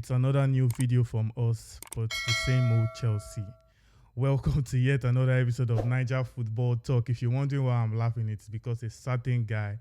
It's another new video from us, but the same old Chelsea. Welcome to yet another episode of Naija Football Talk. If you're wondering why I'm laughing, it's because a certain guy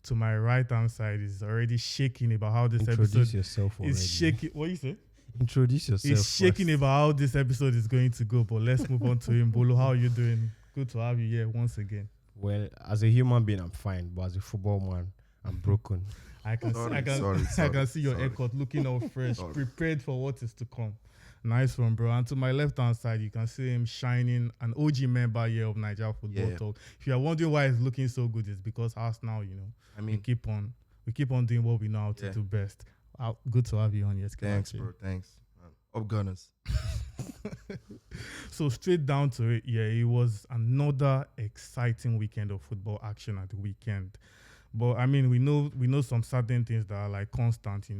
to my right hand side is already shaking about how this Introduce yourself already. is shaking. What you say? Introduce yourself. He's shaking first. about how this episode is going to go. But let's move on to him. Bolo, how are you doing? Good to have you here once again. Well, as a human being, I'm fine, but as a football man, I'm broken. I can see your haircut looking all fresh, prepared for what is to come. Nice one, bro. And to my left-hand side, you can see him shining, an OG member here of Naija Football Talk. If you are wondering why he's looking so good, it's because Arsenal, we keep on doing what we know how to do best. Good to have you on here. Thanks, bro. Thanks. Up Gunners. So straight down to it, it was another exciting weekend of football action at the weekend. But I mean, we know some certain things that are like constant.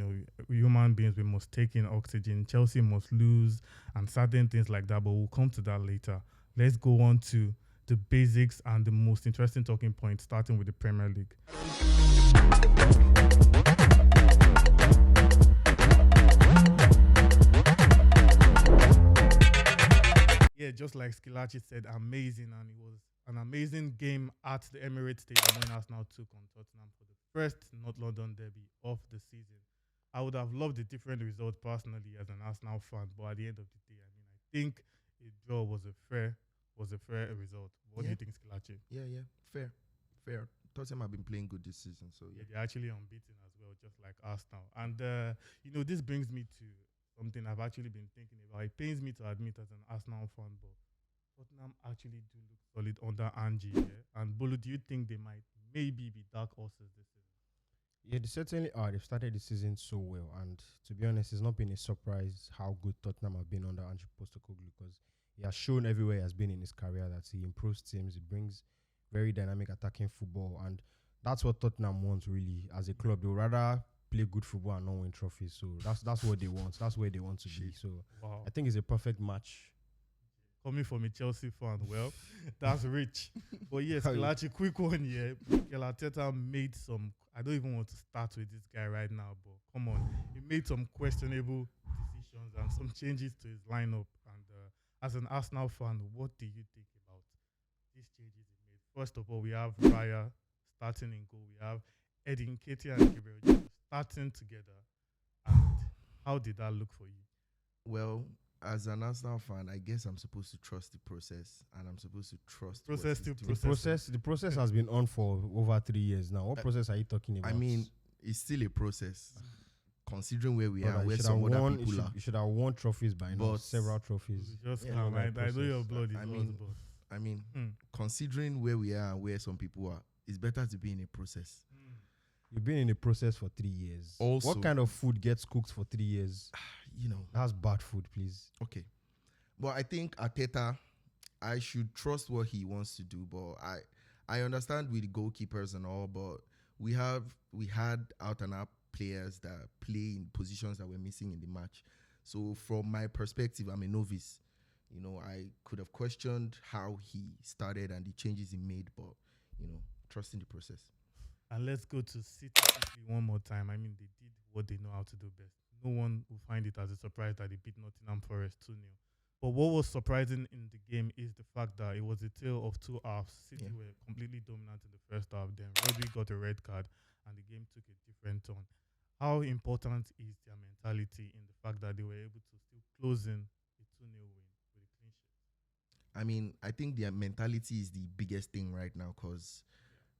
Human beings, we must take in oxygen. Chelsea must lose, and certain things like that. But we'll come to that later. Let's go on to the basics and the most interesting talking point, starting with the Premier League. Yeah, just like Skilachi said, amazing, and it was an amazing game at the Emirates Stadium when Arsenal took on Tottenham for the first North London derby of the season. I would have loved a different result personally as an Arsenal fan, but at the end of the day, I think a draw was a fair result. What do you think, Skilachi? Yeah, fair. Tottenham have been playing good this season, so yeah, they're actually unbeaten as well, just like Arsenal. And this brings me to something I've actually been thinking about. It pains me to admit as an Arsenal fan, but Tottenham actually do look solid under Angie. And Bolo, do you think they might maybe be dark horses this season? Yeah, they certainly are. They've started the season so well, and to be honest, it's not been a surprise how good Tottenham have been under Ange Postecoglou, because he has shown everywhere he has been in his career that he improves teams, he brings very dynamic attacking football, and that's what Tottenham wants really as a club. They would rather play good football and not win trophies, so that's what they want. That's where they want to be. So wow. I think it's a perfect match. Coming from a Chelsea fan, well, that's rich. But yes, Skilachi, quick one here. Mikel Arteta made some. I don't even want to start with this guy right now, but come on, he made some questionable decisions and some changes to his lineup. And as an Arsenal fan, what do you think about these changes he made? First of all, we have Raya starting in goal. We have Edin Nketiah and Gabriel Jesus starting together. And how did that look for you? Well, as an Arsenal fan, I guess I'm supposed to trust the process, and I'm supposed to trust the process has been on for over 3 years now. What process are you talking about? I mean, it's still a process, considering where we are, where some other people are. You should have won trophies by now, several trophies. Just I know your blood is I mean, considering where we are and where some people are, it's better to be in a process. You've been in a process for 3 years. Also, what kind of food gets cooked for 3 years? That's bad food, please. Okay. But I think Arteta, I should trust what he wants to do. But I understand with the goalkeepers and all, but we had out and out players that play in positions that were missing in the match. So from my perspective, I'm a novice. I could have questioned how he started and the changes he made, but trusting the process. And let's go to City one more time. I mean, they did what they know how to do best. No one will find it as a surprise that they beat Nottingham Forest 2-0. But what was surprising in the game is the fact that it was a tale of two halves. City were completely dominant in the first half. Then Rodri got a red card, and the game took a different turn. How important is their mentality in the fact that they were able to still close in a 2-0 win with a clean sheet? I mean, I think their mentality is the biggest thing right now, because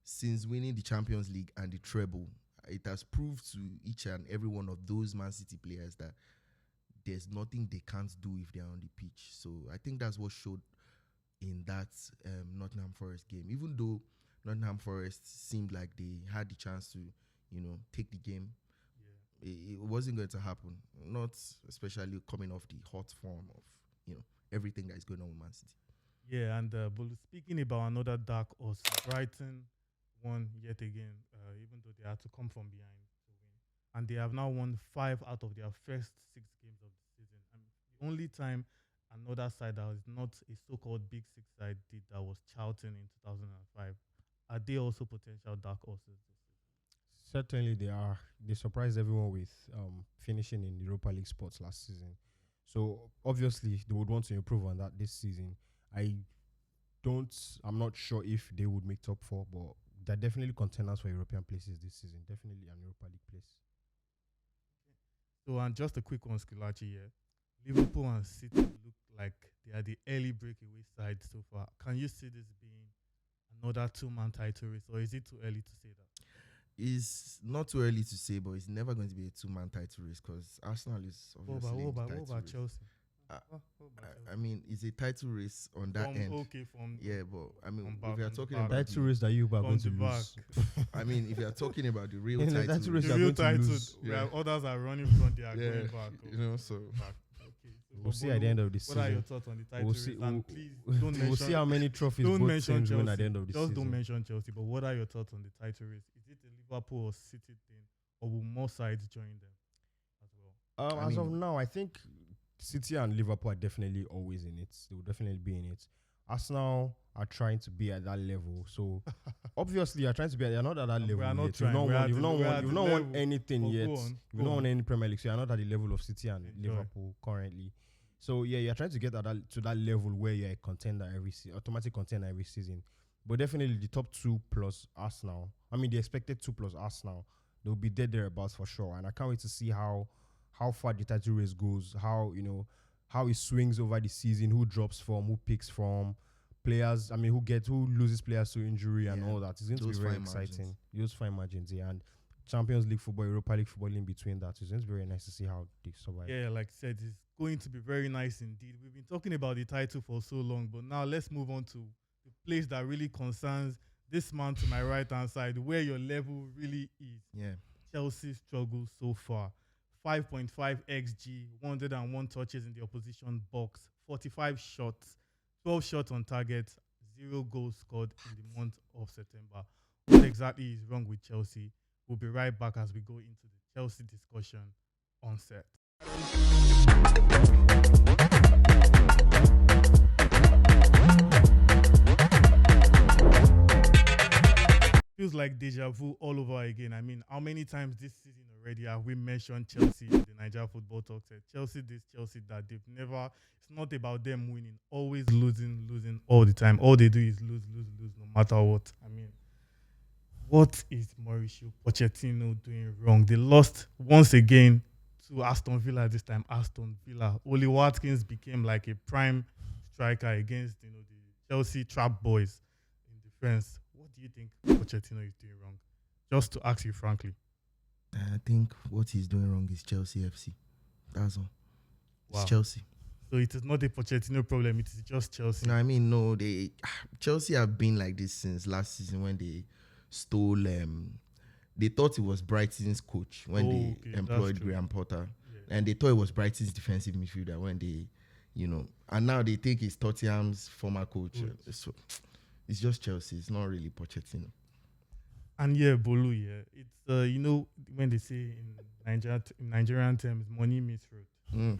since winning the Champions League and the treble, it has proved to each and every one of those Man City players that there's nothing they can't do if they're on the pitch. So I think that's what showed in that Nottingham Forest game. Even though Nottingham Forest seemed like they had the chance to, take the game, it wasn't going to happen. Not especially coming off the hot form of, everything that is going on with Man City. Yeah, and but speaking about another dark horse, Brighton won yet again, even though they had to come from behind to win. And they have now won 5 out of their first 6 games of the season. And the only time another side that was not a so-called Big Six side did that was Charlton in 2005. Are they also potential dark horses this season? Certainly, they are. They surprised everyone with finishing in Europa League spots last season. So obviously, they would want to improve on that this season. I don't. I'm not sure if they would make top four, but they're definitely contenders for European places this season. Definitely an Europa League place. So, and just a quick one, Skulachi here. Liverpool and City look like they are the early breakaway side so far. Can you see this being another two-man title race, or is it too early to say that? It's not too early to say, but it's never going to be a two-man title race because Arsenal is obviously in the What title about race. Chelsea? Uh, What about Chelsea? I mean, it's a title race on that end. Okay, from Yeah, but I mean, from if you are back, talking from about back. Title race that you are From going to the back. lose. I mean, if you are talking about the real In the title title race, race, The they're real going to title, lose. where Yeah. others are running front, they are Yeah, going back. you know, so back. Okay, so We'll for see at the end of the what are your season. thoughts on the title We'll race? see. And please don't We'll see mention. how many trophies Don't both mention teams Chelsea. win at the end of the Just season. don't mention Chelsea. But what are your thoughts on the title race? Is it a Liverpool or City thing, or will more sides join them as well? I As of mean- now, I think City and Liverpool are definitely always in it. They will definitely be in it. Arsenal are trying to be at that level. So obviously, you're trying to be. You're not at that We level are not yet. trying. We are You've at not the- we are won. at You've the not won level. anything But yet. go on, You've go not on. won any Premier League. So you're not at the level of City and Enjoy. Liverpool currently. So yeah, you're trying to get to that level where you're a contender every automatic contender every season. But definitely the top two plus Arsenal. I mean, the expected two plus Arsenal. They'll be dead thereabouts for sure. And I can't wait to see how far the title race goes. How how it swings over the season. Who drops from? Who picks from? Players. I mean, who loses players to injury and Yeah, all that. It's going to be those very fine exciting. margins. Those fine margins, yeah. And Champions League football, Europa League football in between that. It's going to be very nice to see how they survive. Yeah, like I said, it's going to be very nice indeed. We've been talking about the title for so long, but now let's move on to the place that really concerns this man to my right hand side, where your level really is. Yeah. Chelsea struggle so far. 5.5 XG, 101 touches in the opposition box, 45 shots, 12 shots on target, 0 goals scored in the month of September. What exactly is wrong with Chelsea? We'll be right back as we go into the Chelsea discussion on set. Feels like deja vu all over again. I mean, how many times this season already have we mentioned Chelsea in the Naija Football Talk? Said Chelsea this, Chelsea that. They've never. It's not about them winning. Always losing all the time. All they do is lose, no matter what. I mean, what is Mauricio Pochettino doing wrong? They lost once again to Aston Villa this time. Aston Villa. Oli Watkins became like a prime striker against the Chelsea trap boys in defense. What do you think Pochettino is doing wrong? Just to ask you frankly. I think what he's doing wrong is Chelsea FC. That's all. Wow. It's Chelsea. So it is not a Pochettino problem. It is just Chelsea. No, I mean, no, Chelsea have been like this since last season when they stole. They thought it was Brighton's coach when they employed Graham Potter, and they thought it was Brighton's defensive midfielder when they, and now they think it's Tottenham's former coach. So it's just Chelsea. It's not really Pochettino. And yeah, Bolu, yeah, it's when they say in Nigerian terms, money meets road.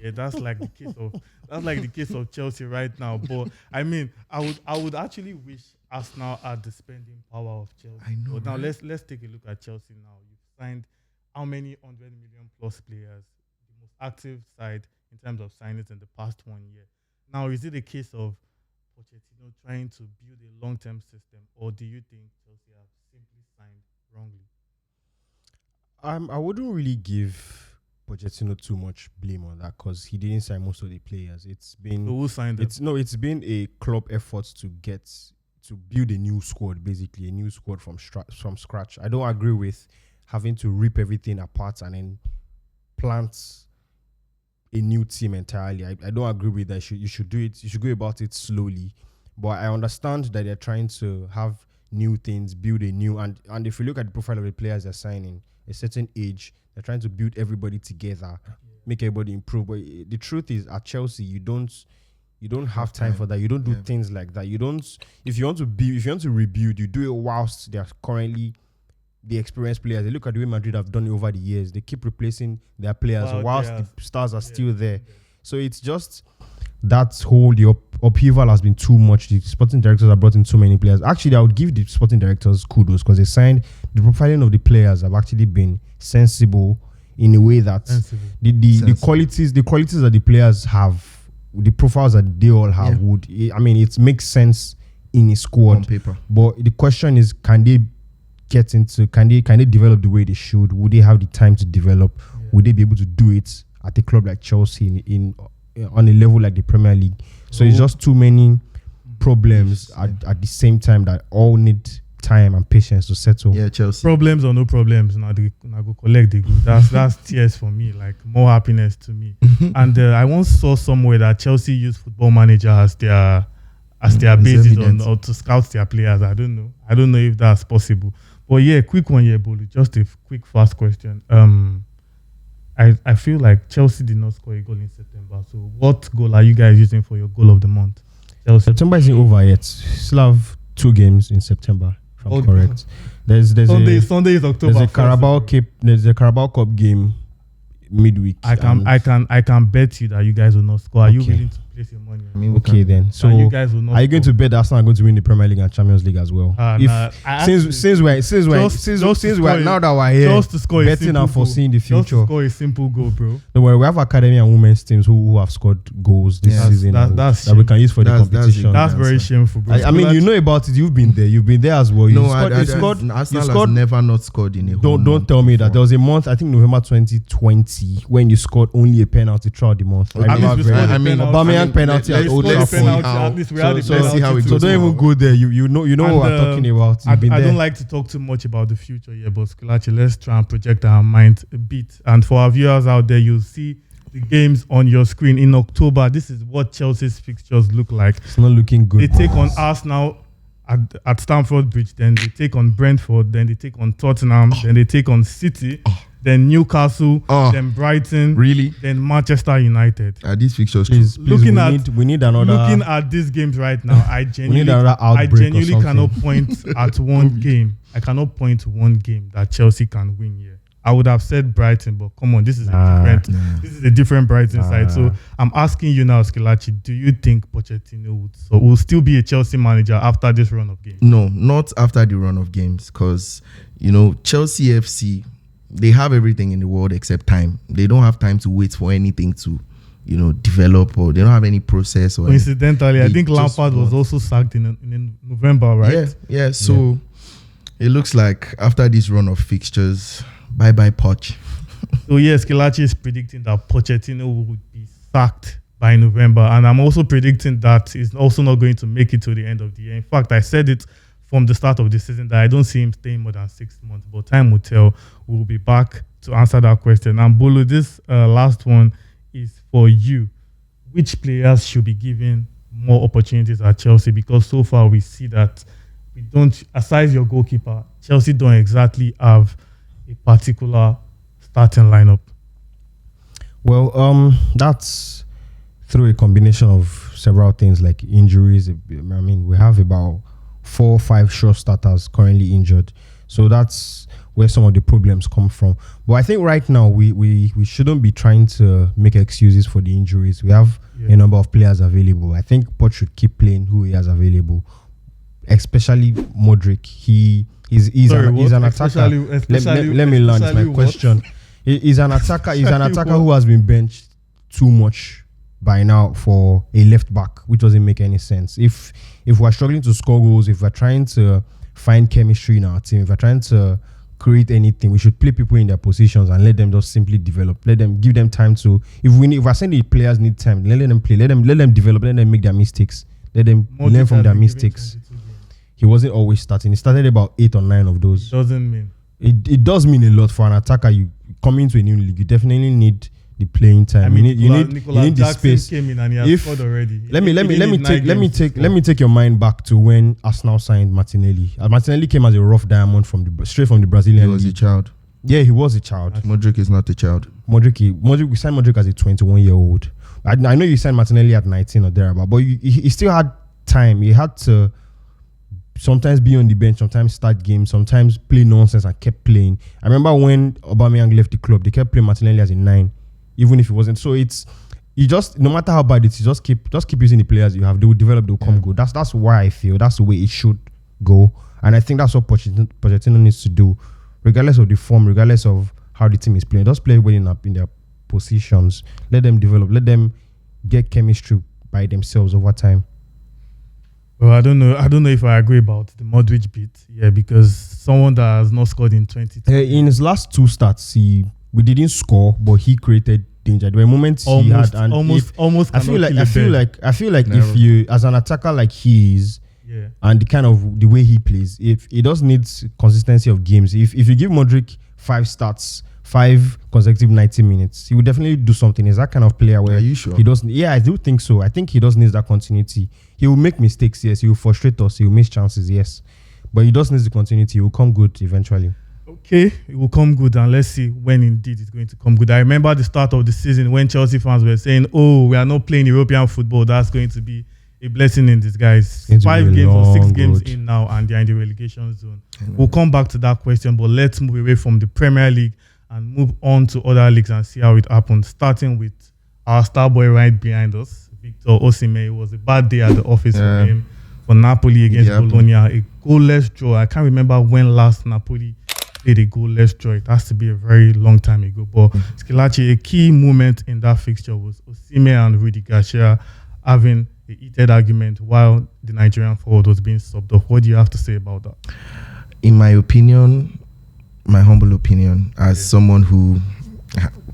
Yeah, that's like the case of Chelsea right now. But I mean, I would actually wish Arsenal had the spending power of Chelsea. I know. But now right? let's take a look at Chelsea now. You've signed how many 100 million plus players? The most active side in terms of signings in the past 1 year. Now, is it a case of Pochettino trying to build a long-term system, or do you think Chelsea have simply signed wrongly? I wouldn't really give Pochettino too much blame on that because he didn't sign most of the players. It's been So who signed them? it's been a club effort to build a new squad, basically a new squad from scratch. I don't agree with having to rip everything apart and then plant a new team entirely. I don't agree with that. You should do it. You should go about it slowly. But I understand that they're trying to have new things, build a new and if you look at the profile of the players they're signing, a certain age, they're trying to build everybody together, make everybody improve. But the truth is, at Chelsea, you don't have time for that. You don't do things like that. You don't. If you want to rebuild, you do it whilst they're currently the experienced players. They look at the way Madrid have done it over the years. They keep replacing their players whilst the stars are still there. So it's just the upheaval has been too much. The sporting directors have brought in so many players. Actually, I would give the sporting directors kudos because they signed the profiling of the players have actually been sensible in a way that the qualities that the players have, the profiles that they all have it makes sense in a squad on paper. But the question is, can they develop the way they should? Would they have the time to develop? Would they be able to do it at a club like Chelsea in on a level like the Premier League? So it's just too many problems at the same time that all need time and patience to settle. Yeah, Chelsea. Problems or no problems, now go collect the good. That's tears for me, like more happiness to me. And I once saw somewhere that Chelsea used Football Manager as their basis or to scout their players. I don't know if that's possible. But yeah, quick one here, Bolu. Just a quick fast question. I feel like Chelsea did not score a goal in September. So what goal are you guys using for your goal of the month? Chelsea. September isn't over yet. Still have 2 games in September, if I'm correct. There's Sunday is October. There's a Carabao Cup game midweek. I can bet you that you guys will not score. Are you willing to place your money? Okay then. So you guys will not are you going to bet that Arsenal are going to win the Premier League and Champions League as well? Since we're now that we're here betting and foreseeeing the future. Just score a simple goal, bro. Don't worry, we have academy and women's teams who have scored goals this season that we can use for the competition. That's very shameful, bro. I mean, you know about it. You've been there. You've been there as well. Arsenal has never not scored in a Don't tell me that. There was a month, I think November 2020, when you scored only a penalty throughout the month. Aubameyang penalty at Old Trafford. So don't even go there. You know what we're talking about. I don't like to talk too much about the future here, but Skelachi, let's try and project our mind a bit. And for our viewers out there, you'll see the games on your screen in October. This is what Chelsea's fixtures look like. It's not looking good. They take on Arsenal at Stamford Bridge, then they take on Brentford, then they take on Tottenham, then they take on City, then Newcastle, then Brighton, then Manchester United. These fixtures, please, we need another. Looking at these games right now, I genuinely cannot point at one game. I cannot point to one game that Chelsea can win here. I would have said Brighton, but come on, this is a different Brighton side. So I'm asking you now, Skelachi, do you think Pochettino will still be a Chelsea manager after this run of games? No, not after the run of games, because Chelsea FC, they have everything in the world except time. They don't have time to wait for anything to develop, or they don't have any process. Or coincidentally, I think Lampard was also sacked in November, right? Yeah. So it looks like after this run of fixtures, bye-bye Poch. So yes, Skelachi is predicting that Pochettino will be sacked by November, and I'm also predicting that he's also not going to make it to the end of the year. In fact, I said it from the start of the season that I don't see him staying more than 6 months, but time will tell. We'll be back to answer that question. And Bolo, this last one is for you. Which players should be given more opportunities at Chelsea? Because so far we see that we don't, aside your goalkeeper, Chelsea don't exactly have a particular starting lineup. Well, that's through a combination of several things like injuries. I mean, we have about 4 or 5 sure starters currently injured. So that's where some of the problems come from. But I think right now we shouldn't be trying to make excuses for the injuries. We have a number of players available. I think Poch should keep playing who he has available, especially Modric. He's an attacker. Let me learn. It's my question. He's an attacker. He's an attacker who has been benched too much by now for a left back, which doesn't make any sense. If we're struggling to score goals, if we're trying to find chemistry in our team, if we're trying to create anything, we should play people in their positions and let them just simply develop. Give them time to. If we're saying the players need time, let them play. Let them develop. Let them make their mistakes. Let them learn from their mistakes. He wasn't always starting. He started about 8 or 9 of those. Doesn't mean. It does mean a lot for an attacker. You coming to a new league, you definitely need the playing time. I mean, you need the space. Came in and he has scored already. Let me take your mind back to when Arsenal signed Martinelli. Martinelli came as a rough diamond straight from the Brazilian league. He was a child. Yeah, he was a child. Modric is not a child. We signed Modric as a 21-year-old. I know you signed Martinelli at 19 or thereabout, but he still had time. He had to sometimes be on the bench, sometimes start games, sometimes play nonsense and kept playing. I remember when Aubameyang left the club, they kept playing Martinelli as a 9, even if it wasn't. So it's you just, no matter how bad it is, just keep using the players you have. They will develop. They will come good. That's why I feel that's the way it should go. And I think that's what Pochettino needs to do, regardless of the form, regardless of how the team is playing. Just play well in their positions. Let them develop. Let them get chemistry by themselves over time. Well, I don't know if I agree about the Modric bit. Yeah, because someone that has not scored in 2020. In his last 2 starts, we didn't score, but he created danger. There were moments he had, and almost. I feel like if you, as an attacker like he is, and the kind of the way he plays, if he does need consistency of games, if you give Modric 5 starts, 5 consecutive 90 minutes, he will definitely do something. He's that kind of player where Are you sure? he doesn't. Yeah, I do think so. I think he does need that continuity. He will make mistakes, yes. He will frustrate us. He will miss chances, yes. But he does need the continuity. He will come good eventually. Okay, it will come good, and let's see when indeed it's going to come good. I remember the start of the season when Chelsea fans were saying, "Oh, we are not playing European football. That's going to be a blessing in disguise." 5 games or 6 games in now, and they're in the relegation zone. We'll come back to that question, but let's move away from the Premier League and move on to other leagues and see how it happens. Starting with our star boy right behind us, Victor Osimhen. It was a bad day at the office for him, for Napoli against Bologna. A goalless draw. I can't remember when last Napoli played a goalless draw. It has to be a very long time ago. But Schillaci, a key moment in that fixture was Osimhen and Rudy Garcia having a heated argument while the Nigerian forward was being subbed off. What do you have to say about that? In my opinion, my humble opinion, as someone who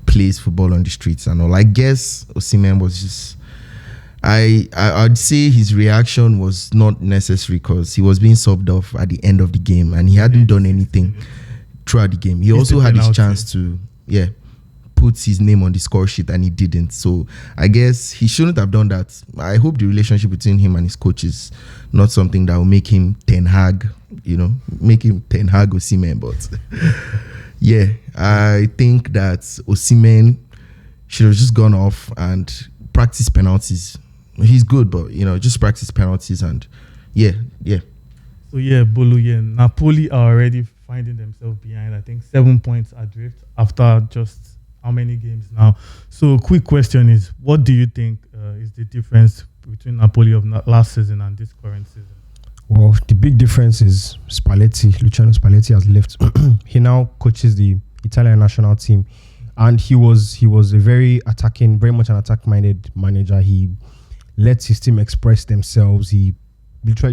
plays football on the streets and all, I guess Osimhen was just, I'd say his reaction was not necessary because he was being subbed off at the end of the game and he hadn't done anything throughout the game. He also had his chance to put his name on the score sheet and he didn't. So I guess he shouldn't have done that. I hope the relationship between him and his coach is not something that will make him Ten Hag, Osimhen. But yeah, I think that Osimhen should have just gone off and practice penalties. He's good, but just practice penalties and So Bolu, Napoli are already finding themselves behind. I think 7 points adrift after just how many games now? So quick question is, what do you think is the difference between Napoli of last season and this current season? Well, the big difference is Spalletti. Luciano Spalletti has left. He now coaches the Italian national team, and he was a very much an attack-minded manager. He let his team express themselves. He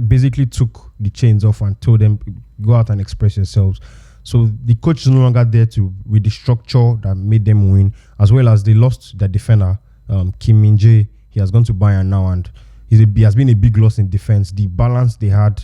basically took the chains off and told them, go out and express yourselves. So the coach is no longer there with the structure that made them win, as well as they lost their defender, Kim Min-jae. He has gone to Bayern now, and he has been a big loss in defense. The balance they had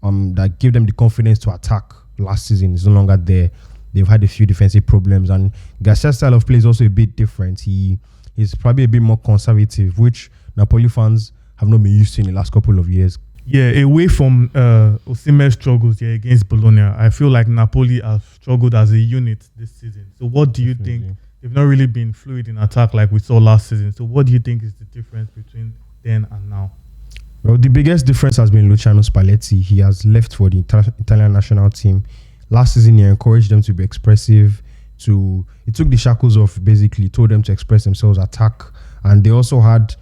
that gave them the confidence to attack last season is no longer there. They've had a few defensive problems, and Garcia's style of play is also a bit different. He's probably a bit more conservative, which Napoli fans have not been used to in the last couple of years. Yeah, away from Osimhen's struggles against Bologna, I feel like Napoli have struggled as a unit this season. So what do you think? They've not really been fluid in attack like we saw last season. So what do you think is the difference between then and now? Well, the biggest difference has been Luciano Spalletti. He has left for the Italian national team. Last season, he encouraged them to be expressive. He took the shackles off, basically, told them to express themselves, attack. And they also had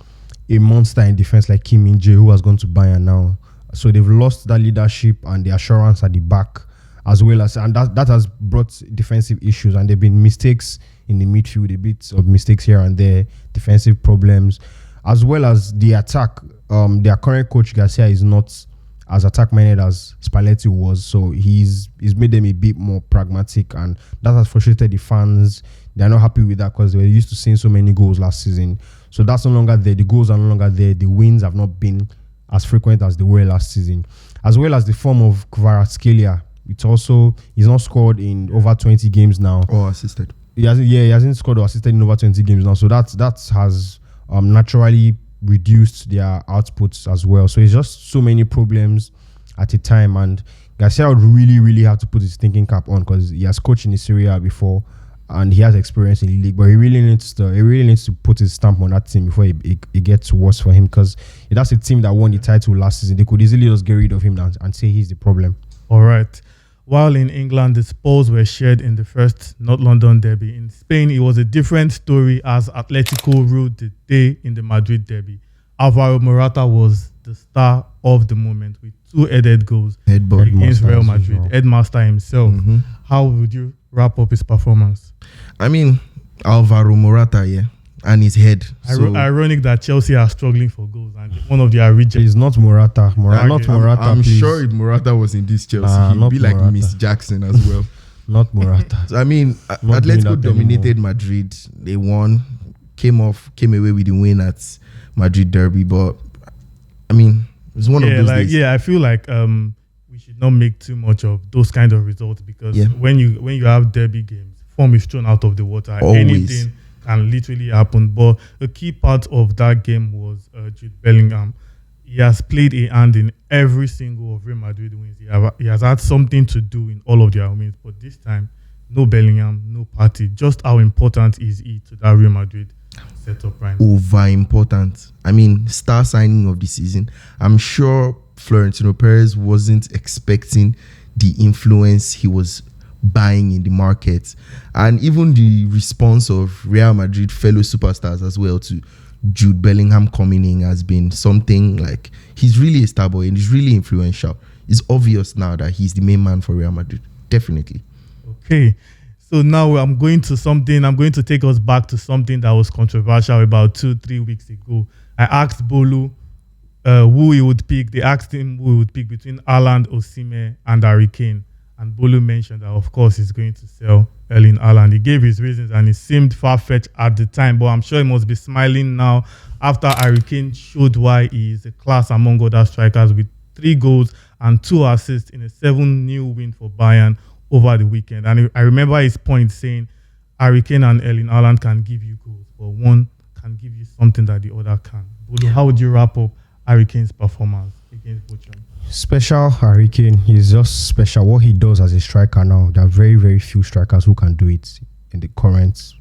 a monster in defense like Kim Min-jae, who has gone to Bayern now. So they've lost that leadership and the assurance at the back, as well as, and that has brought defensive issues. And there have been mistakes in the midfield, a bit of mistakes here and there, defensive problems, as well as the attack. Their current coach Garcia is not as attack-minded as Spalletti was, so he's made them a bit more pragmatic, and that has frustrated the fans. They're not happy with that because they were used to seeing so many goals last season. So that's no longer there. The goals are no longer there. The wins have not been as frequent as they were last season. As well as the form of Kvaratskhelia. He's not scored in over 20 games now. Or assisted. He hasn't scored or assisted in over 20 games now. So that has naturally reduced their outputs as well. So it's just so many problems at a time. And Garcia would really, really have to put his thinking cap on because he has coached in the Serie A before and he has experience in the league. But he really needs to put his stamp on that team before it gets worse for him, because that's a team that won the title last season. They could easily just get rid of him and say he's the problem. All right. while in England, the spoils were shared in the first North London derby. In Spain, it was a different story as Atletico ruled the day in the Madrid derby. Alvaro Morata was the star of the moment with 2 headed goals against Real Madrid. Headmaster himself. How would you wrap up his performance? I mean, Alvaro Morata, yeah, and his head. Ironic that Chelsea are struggling for goals and one of their rejects. It's not Morata. Not Morata. I'm sure if Morata was in this Chelsea, he'd be like Miss Jackson as well. Not Morata. So, I mean, Atletico dominated Madrid. They won, came away with the win at Madrid derby. But I mean, it's one of those days. Yeah, I feel like we should not make too much of those kind of results because when you have derby games, form is thrown out of the water. Always. Anything can literally happen. But a key part of that game was Jude Bellingham. He has played a hand in every single of Real Madrid wins. He has had something to do in all of their wins. But this time, no Bellingham, no party. Just how important is he to that Real Madrid setup right now? Over important. I mean, star signing of the season. I'm sure Florentino Perez wasn't expecting the influence he was buying in the market, and even the response of Real Madrid fellow superstars as well to Jude Bellingham coming in has been something like he's really a star boy and he's really influential. It's obvious now that he's the main man for Real Madrid. Definitely. Okay. So now I'm going to take us back to something that was controversial about 2-3 weeks ago. I asked Bolu who he would pick. They asked him who he would pick between Haaland, Osimhen, and Harry Kane. And Bolu mentioned that, of course, he's going to sell Erling Haaland. He gave his reasons, and it seemed far-fetched at the time. But I'm sure he must be smiling now after Harry Kane showed why he is a class among other strikers with 3 goals and 2 assists in a 7-0 win for Bayern over the weekend. And I remember his point saying Harry Kane and Erling Haaland can give you goals, but one can give you something that the other can. Bolu, how would you wrap up Harry Kane's performance against Bochum? Special Harry Kane. He's just special. What he does as a striker now, there are very, very few strikers who can do it in the current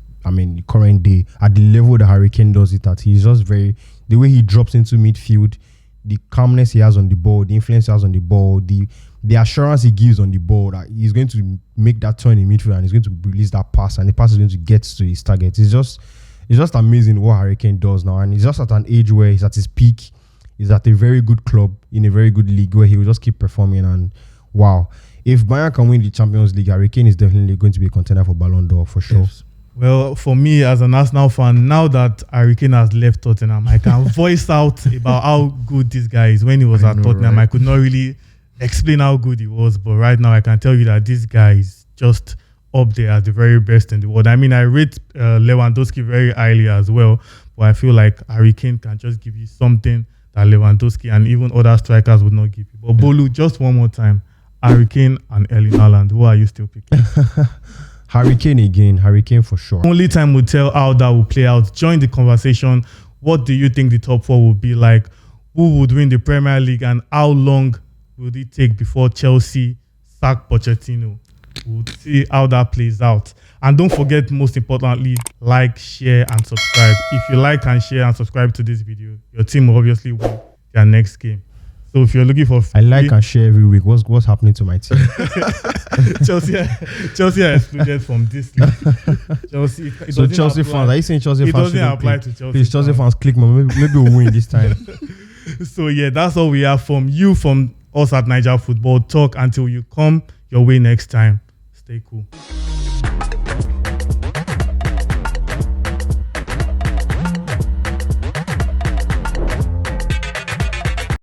day. At the level that Harry Kane does it at, he's just the way he drops into midfield, the calmness he has on the ball, the influence he has on the ball, the assurance he gives on the ball that he's going to make that turn in midfield and he's going to release that pass and the pass is going to get to his target. It's just amazing what Harry Kane does now, and he's just at an age where he's at his peak. He's at a very good club in a very good league where he will just keep performing. And wow, if Bayern can win the Champions League, Harry Kane is definitely going to be a contender for Ballon d'Or for sure. Yes. Well, for me as an Arsenal fan, now that Harry Kane has left Tottenham, I can voice out about how good this guy is. When he was at Tottenham, right? I could not really explain how good he was, but right now I can tell you that this guy is just up there as the very best in the world. I mean, I rate Lewandowski very highly as well, but I feel like Harry Kane can just give you something that Lewandowski and even other strikers would not give you. But Bolu, just one more time, Harry Kane and Erling Haaland, who are you still picking? Harry Kane again. Harry Kane for sure. Only time will tell how that will play out. Join the conversation. What do you think the top 4 will be like? Who would win the Premier League and how long would it take before Chelsea sack Pochettino? We'll see how that plays out. And don't forget, most importantly, like, share, and subscribe. If you like and share and subscribe to this video, your team will obviously win their next game. So if you're looking for I like and share every week. What's happening to my team? Chelsea are excluded from this league. Chelsea fans, are you saying Chelsea fans? It doesn't apply to Chelsea. Please, Chelsea fans, click more. Maybe we'll win this time. So yeah, that's all we have from us at Naija Football Talk. Until you come your way next time, stay cool.